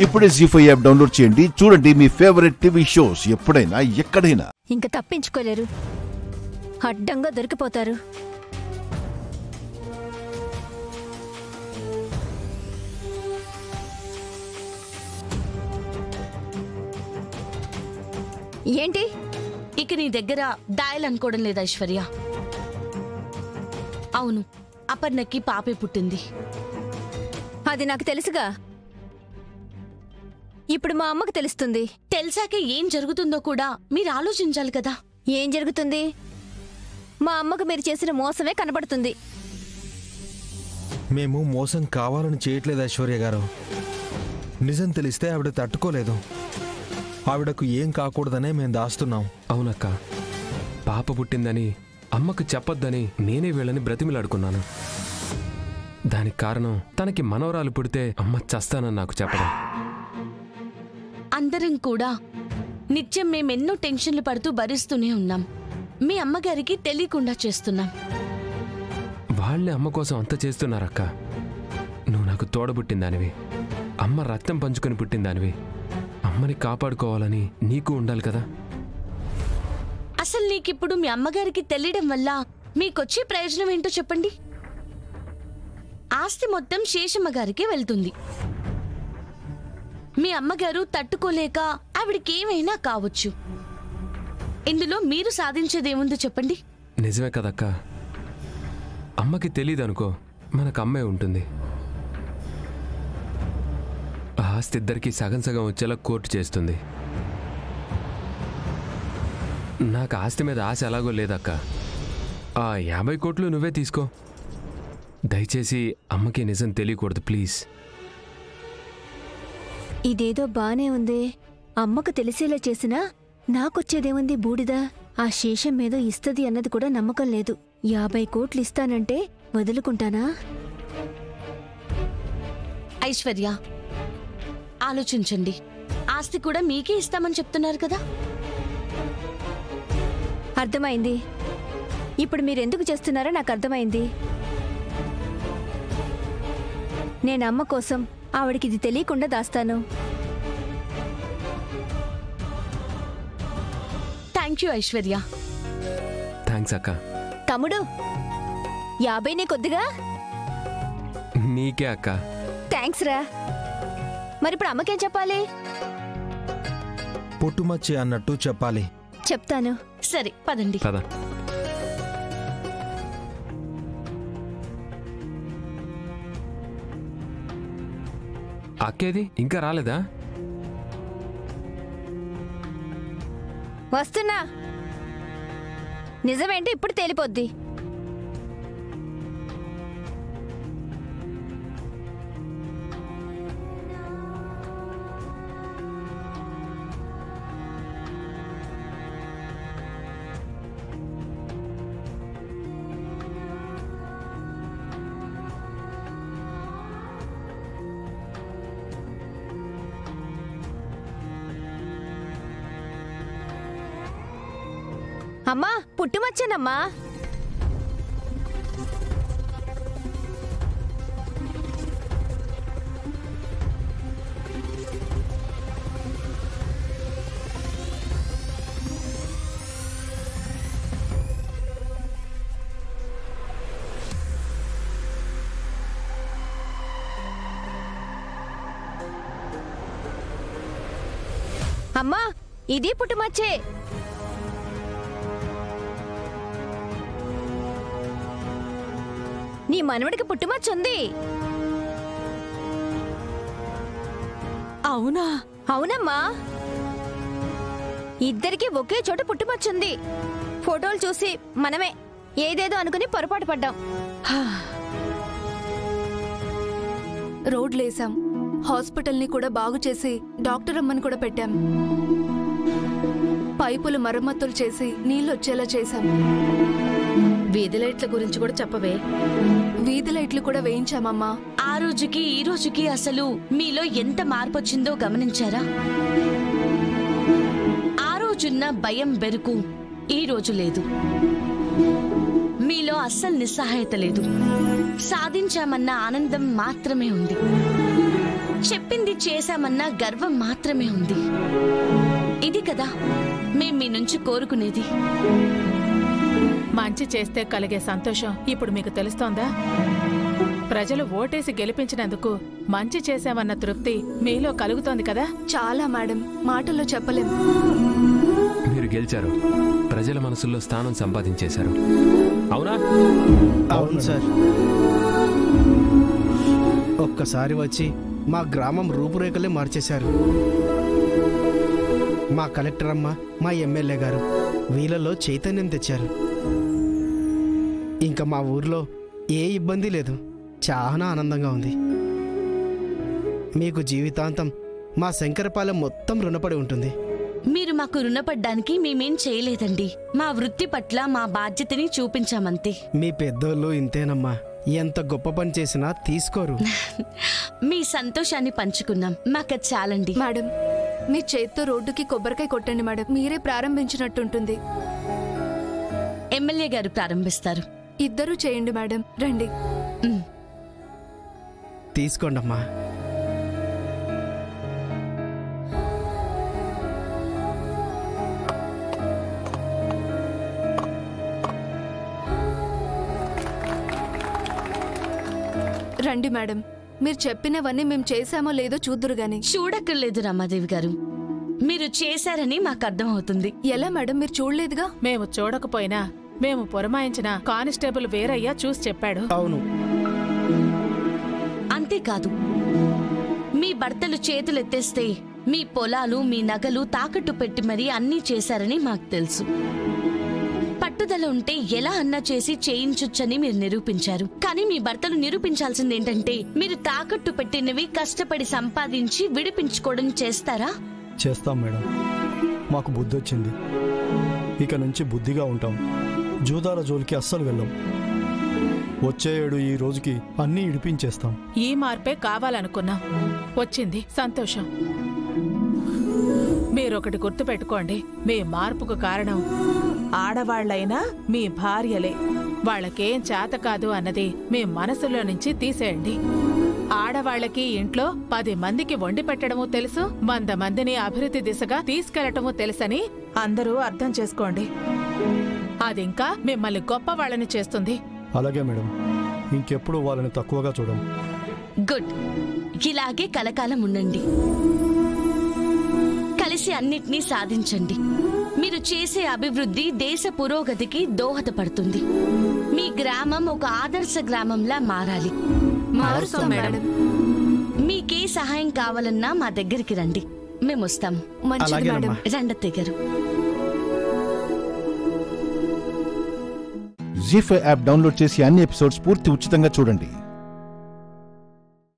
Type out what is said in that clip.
ఇప్పుడే జీ5 app download చేయండి. చూడండి మీ ఫేవరెట్ టీవీ షోస్ ఎప్పుడైనా ఎక్కడైనా. ఇంకా తప్పించుకోలేరు, అడ్డంగా దొరికిపోతారు. ఏంటి ఇక నీ దగ్గర దాయాలనుకోవడం లేదా ఐశ్వర్య? అవును, అపర్ణకి పాపే పుట్టింది. అది నాకు తెలుసుగా. ఇప్పుడు మా అమ్మకు తెలుస్తుంది. తెలిసాక ఏం జరుగుతుందో కూడా మీరు ఆలోచించాలి కదా. ఏం జరుగుతుంది? మా అమ్మకు మీరు చేసిన మోసమే కనబడుతుంది. మేము మోసం కావాలని చేయట్లేదు ఐశ్వర్య గారు. నిజం తెలిస్తే ఆవిడ తట్టుకోలేదు. ఆవిడకు ఏం కాకూడదనే మేము దాస్తున్నాం. అవునక్క, పాప పుట్టిందని అమ్మకు చెప్పొద్దని నేనే వీళ్ళని బ్రతిమిలాడుకున్నాను. దానికి కారణం తనకి మనవరాలు పుడితే అమ్మ చస్తానని నాకు చెప్పడం. అందరం కూడా నిత్యం మేమెన్నో టెన్షన్లు పడుతూ భరిస్తూనే ఉన్నాం. మీ అమ్మగారికి తెలియకుండా చేస్తున్నాం. వాళ్ళే అమ్మ కోసం అంత చేస్తున్నారక్క. నువ్వు నాకు తోడబుట్టిందానివి, అమ్మ రక్తం పంచుకొని పుట్టిందానివి. అమ్మని కాపాడుకోవాలని నీకు ఉండాలి కదా. అసలు నీకిప్పుడు మీ అమ్మగారికి తెలియడం వల్ల మీకొచ్చే ప్రయోజనం ఏంటో చెప్పండి. ఆస్తి మొత్తం శేషమ్మ గారికి వెళ్తుంది. మీ అమ్మగారు తట్టుకోలేక ఆవిడకేమైనా కావచ్చు. ఇందులో మీరు సాధించేదేముందో చెప్పండి. నిజమే కదక్క. అమ్మకి తెలీదనుకో, మనకు అమ్మే ఉంటుంది. ఆస్తి ఇద్దరికి సగం సగం వచ్చేలా కోర్టు చేస్తుంది. నాకు ఆస్తి మీద ఆశ ఎలాగో లేదక్క. ఆ 50 కోట్లు నువ్వే తీసుకో. దయచేసి అమ్మకి నిజం తెలియకూడదు ప్లీజ్. ఇదేదో బానే ఉంది. అమ్మకు తెలిసేలా చేసినా నాకొచ్చేదేముంది బూడిద. ఆ శేషం మీద ఇస్తది అన్నది కూడా నమ్మకం లేదు. 50 కోట్లు ఇస్తానంటే వదులుకుంటానా? ఐశ్వర్య, ఆలోచించండి. ఆస్తి కూడా మీకే ఇస్తామని చెప్తున్నారు కదా. అర్థమైంది. ఇప్పుడు మీరెందుకు చేస్తున్నారో నాకు అర్థమైంది. నేను అమ్మ కోసం ఆవిడికి ఇది తెలియకుండా దాస్తాను. Thank you Aishwarya. థ్యాంక్స్ అక్క. తమ్ముడు, 50నే కొద్దిగా. నీకే అక్క. థ్యాంక్స్ రా. మరిప్పుడు అమ్మకేం చెప్పాలి? పుట్టుమచ్చి అన్నట్టు చెప్పాలి. చెప్తాను. సరే పదండి. పద. అక్కేది ఇంకా రాలేదా? వస్తున్నా. నిజమేంటి ఇప్పుడు తేలిపోద్ది. అమ్మా, పుట్టుమచ్చానమ్మా. అమ్మా, ఇది పుట్టుమచ్చే. నీ మనవడికి పుట్టుమచ్చుంది. అవునా? అవునమ్మా, ఇద్దరికి ఒకే చోట పుట్టుమచ్చుంది. ఫోటోలు చూసి మనమే ఏదేదో అనుకుని పొరపాటు పడ్డాం. రోడ్లేసాం, హాస్పిటల్ని కూడా బాగు చేసి డాక్టర్ అమ్మని కూడా పెట్టాం. పైపులు మరమ్మతులు చేసి నీళ్ళు వచ్చేలా చేశాం. వీధి లైట్ల గురించి కూడా చెప్పవే. వీధి లైట్లు కూడా వేయించామమ్మా. ఆ రోజుకి ఈ రోజుకి అసలు మీలో ఎంత మార్పు వచ్చిందో గమనించారా? ఆ రోజున్న భయం బెరుకు ఈ రోజు లేదు. మీలో అస్సలు నిస్సహాయత లేదు. సాధించామన్న ఆనందం మాత్రమే ఉంది. చెప్పింది చేశామన్న గర్వం మాత్రమే ఉంది. ఇది కదా మేం మీ నుంచి కోరుకునేది. మంచి చేస్తే కలిగే సంతోషం ఇప్పుడు మీకు తెలుస్తోందా? ప్రజలు ఓటేసి గెలిపించినందుకు మంచి చేశామన్న తృప్తి మీలో కలుగుతోంది కదా? చాలా మేడం, మాటల్లో చెప్పలేం. మీరు గెలిచారు, ప్రజల మనసుల్లో స్థానం సంపాదించేశారు. అవునా? అవును సార్. ఒక్కసారి వచ్చి మా గ్రామం రూపురేఖలే మార్చేశారు. మా కలెక్టర్ అమ్మ, మా ఎమ్మెల్యే గారు వీళ్ళలో చైతన్యం తెచ్చారు. ఇంకా మా ఊర్లో ఏ ఇబ్బంది లేదు. చాలా ఆనందంగా ఉంది. మీకు జీవితాంతం మా శంకరపాలెం మొత్తం రుణపడి ఉంటుంది. మీరు మాకు రుణపడ్డానికి మేమేం చేయలేదండి. మా వృత్తి పట్ల మా బాధ్యతని చూపించామంతే. మీ పెద్దోళ్ళు ఇంతేనమ్మా, ఎంత గొప్ప పని చేసినా తీసుకోరు. మీ సంతోషాన్ని పంచుకున్నాం, మాకు చాలండి. మేడం, మీ చేత్తో రోడ్డుకి కొబ్బరికాయ కొట్టండి మేడం. మీరే ప్రారంభించినట్టుంటుంది. ఎమ్మెల్యే గారు ప్రారంభిస్తారు. ఇద్దరూ చేయండి మేడం. రండి. తీసుకోండమ్మా. రండి మేడం, మీరు చెప్పినవన్నీ మేము చేశామో లేదో చూద్దురు గాని. చూడక్కర్లేదు రమాదేవి గారు, మీరు చేశారని మాకు అర్థం అవుతుంది. ఎలా మేడం, మీరు చూడలేదుగా? మేము చూడకపోయినా మేము పురమాయించిన కానిస్టేబుల్ వీరయ్య చూసి చెప్పాడు. అవును. అంతేకాదు, మీ భర్తలు చేతులెత్తేస్తే మీ పొలాలు, మీ నగలు తాకట్టు పెట్టి మరీ అన్నీ చేశారని మాకు తెలుసు. పట్టుదల ఉంటే ఎలా అన్నా చేసి చేయించొచ్చని మీరు నిరూపించారు. కానీ మీ భర్తలు నిరూపించాల్సిందేంటంటే మీరు తాకట్టు పెట్టినవి కష్టపడి సంపాదించి విడిపించుకోవడం చేస్తారా? చేస్తాం మేడం, మాకు బుద్ధి వచ్చింది. ఇక నుంచి బుద్ధిగా ఉంటాం. జూదాల జోలికి అస్సలు వెళ్ళాం. వచ్చే ఏడు ఈ రోజుకి అన్నీ ఇడిపించేస్తాం. ఈ మార్పే కావాలనుకున్నాం, వచ్చింది, సంతోషం. మీరొకటి గుర్తుపెట్టుకోండి, మీ మార్పుకు కారణం ఆడవాళ్లైనా మీ భార్యలే. వాళ్ళకేం చేత కాదు అన్నది మీ మనసులో నుంచి తీసేయండి. ఆడవాళ్లకి ఇంట్లో 10 మందికి వండి పెట్టడమూ తెలుసు, 100 మందిని అభివృద్ధి దిశగా తీసుకెళ్లటమూ తెలుసని అందరూ అర్థం చేసుకోండి. అదింకా మిమ్మల్ని గొప్ప వాళ్ళని చేస్తుంది. అలాగే మేడం, ఇంకెప్పుడు వాళ్ళని తక్కువగా చూడం. గుడ్. ఇలాగే కలకాలం ఉండండి. కలిసి అన్నిటినీ సాధించండి. మీరు చేసే అభివృద్ధి దేశ పురోగతికి దోహదపడుతుంది. మీ గ్రామం ఒక ఆదర్శ గ్రామంలా మారాలి. మారుస్తాం మేడం. మీకే సహాయం కావాలన్నా మా దగ్గరికి రండి, మేము వస్తాము. మంచిది మేడం. రండత్తయ్య గారు. జీ5 యాప్ డౌన్లోడ్ చేసి అన్ని ఎపిసోడ్స్ పూర్తి ఉచితంగా చూడండి.